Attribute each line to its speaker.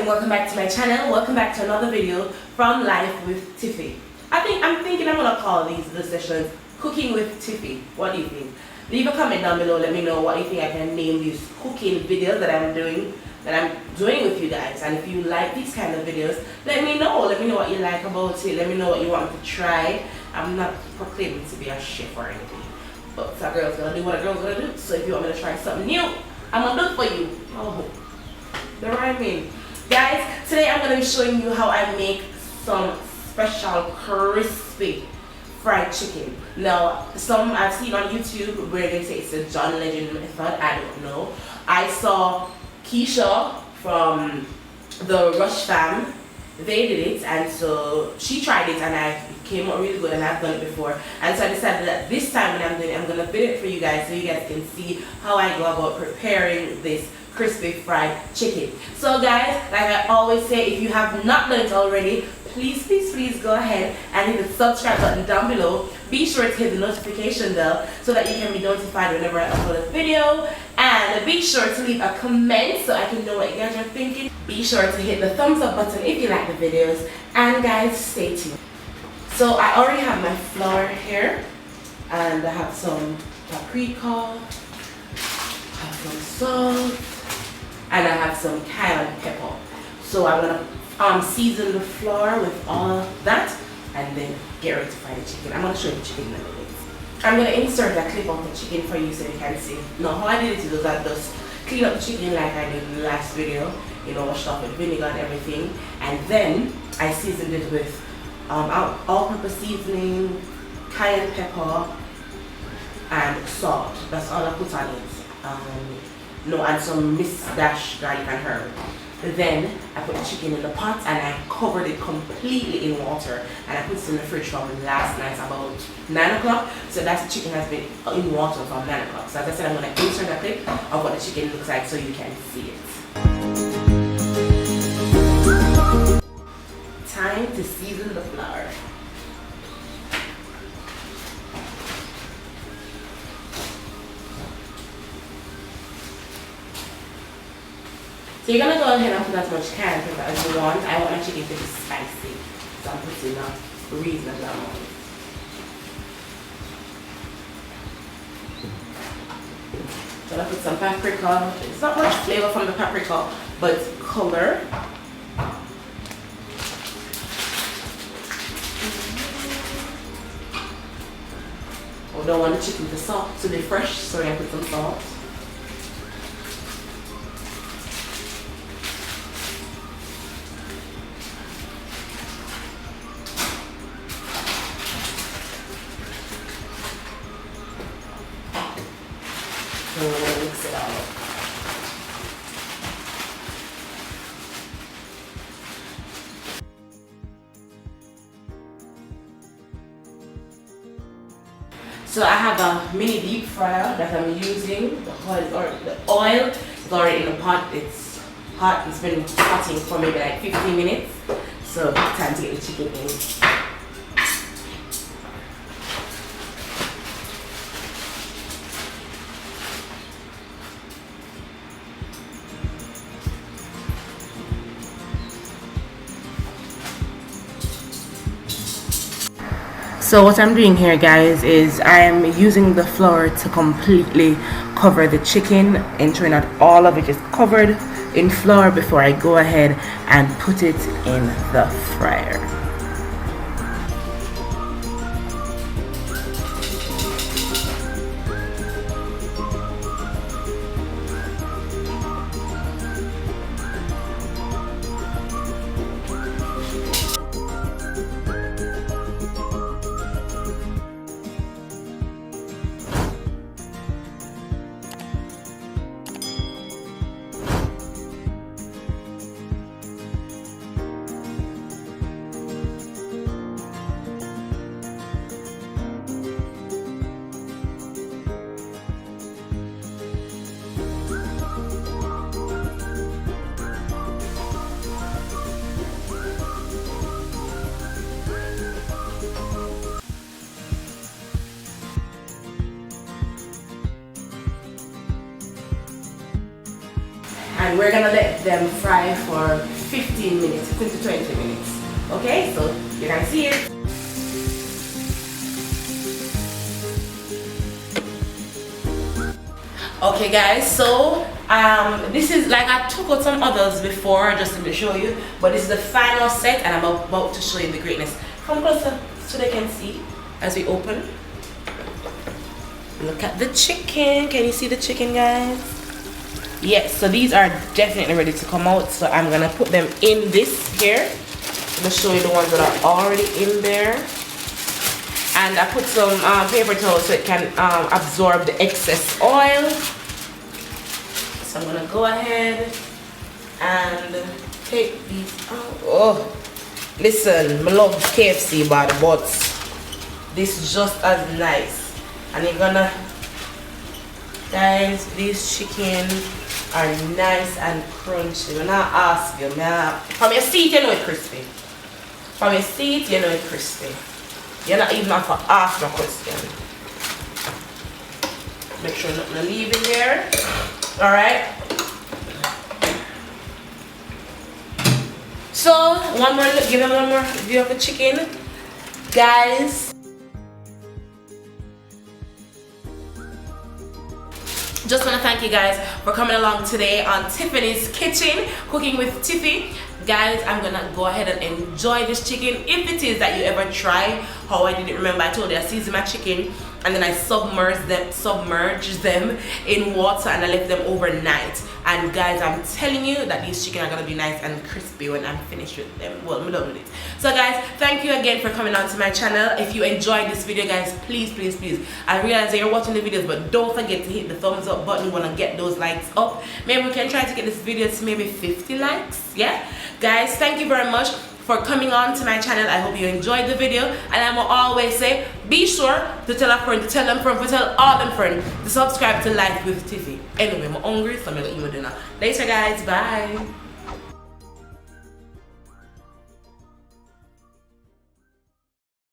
Speaker 1: welcome back to my channel. Welcome back to another video from Life with Tiffy. I'm thinking I'm gonna call these sessions Cooking with Tiffy. What do you think? Leave a comment down below, let me know what you think I can name these cooking videos that I'm doing with you guys. And if you like these kind of videos, let me know what you like about it, let me know what you want to try. I'm not proclaiming to be a chef or anything, but a girl's gonna do what a girl's gonna do. So if you want me to try something new, I'm gonna do it for you. Oh, the rhyming. Guys, today I'm gonna be showing you how I make some special crispy fried chicken. Now, some I've seen on YouTube where they say it's a John Legend method. I don't know. I saw Keisha from the Rush fam, they did it, and so she tried it and it came out really good, and I've done it before, and so I decided that this time when I'm doing it, I'm gonna video it for you guys so you guys can see how I go about preparing this crispy fried chicken. So guys, like I always say, if you have not done it already, please go ahead and hit the subscribe button down below. Be sure to hit the notification bell so that you can be notified whenever I upload a video, and be sure to leave a comment so I can know what you guys are thinking. Be sure to hit the thumbs up button if you like the videos, and guys, stay tuned. So I already have my flour here, and I have some paprika, I have some salt, and I have some cayenne pepper. So I'm gonna season the flour with all that and then get ready to fry the chicken. I'm gonna show you the chicken in a minute. I'm gonna insert a clip of the chicken for you so you can see. Now how I did it is I just clean up the chicken like I did in the last video, you know, washed off with vinegar and everything, and then I seasoned it with all-purpose seasoning, cayenne pepper, and salt. That's all I put on it. And some minced dash garlic and herb. Then I put the chicken in the pot and I covered it completely in water, and I put it in the fridge from last night about 9 o'clock. So that chicken has been in water from 9 o'clock. So as I said, I'm going to insert a clip of what the chicken looks like so you can see it. Time to season the flour. So you're gonna go ahead and put as much cayenne pepper as you want. I want my chicken to be spicy, so I'm putting a reasonable amount. So I'm gonna put some paprika. It's not much flavor from the paprika, but color. I don't want the chicken to be fresh, so I put some salt. So we're going to mix it all up. So I have a mini deep fryer that I'm using. The oil is already in the pot. It's hot. It's been hotting for maybe like 15 minutes. So time to get the chicken in. So what I'm doing here, guys, is I am using the flour to completely cover the chicken, ensuring that all of it is covered in flour before I go ahead and put it in the fryer. and we're gonna let them fry for 15 minutes, 15 to 20 minutes. Okay, so you can see it. Okay guys, so this is like I took out some others before just to show you, but this is the final set and I'm about to show you the greatness. Come closer so they can see as we open. Look at the chicken. Can you see the chicken, guys? Yes, so these are definitely ready to come out, so I'm gonna put them in this here. I'm gonna show you the ones that are already in there. And I put some paper towel so it can absorb the excess oil. So I'm gonna go ahead and take these out. Oh, listen, I love KFC by the but this is just as nice. And you're gonna, guys, these chicken are nice and crunchy. When I ask you, from your seat you know it's crispy. From your seat you know it's crispy. You're not even have to ask no question. Make sure nothing leave in there. Alright. So one more look, give them one more view of the chicken. Guys. Just want to thank you guys for coming along today on Tiffany's Kitchen, Cooking with Tiffy. Guys, I'm gonna go ahead and enjoy this chicken. If it is that you ever try how I didn't remember, I told you I seasoned my chicken and then I submerged them in water and I left them overnight. And guys, I'm telling you that these chicken are gonna be nice and crispy when I'm finished with them. Well, I'm done with it. So guys, thank you again for coming on to my channel. If you enjoyed this video, guys, please, please, please. I realize that you're watching the videos, but don't forget to hit the thumbs up button. Wanna get those likes up. Maybe we can try to get this video to maybe 50 likes. Yeah, guys, thank you very much for coming on to my channel. I hope you enjoyed the video, and I will always say, be sure to tell a friend, to tell them friend, to tell all them friends to subscribe to Life with Tiffy. Anyway, I'm hungry, so I'm gonna eat my dinner. Later guys, bye.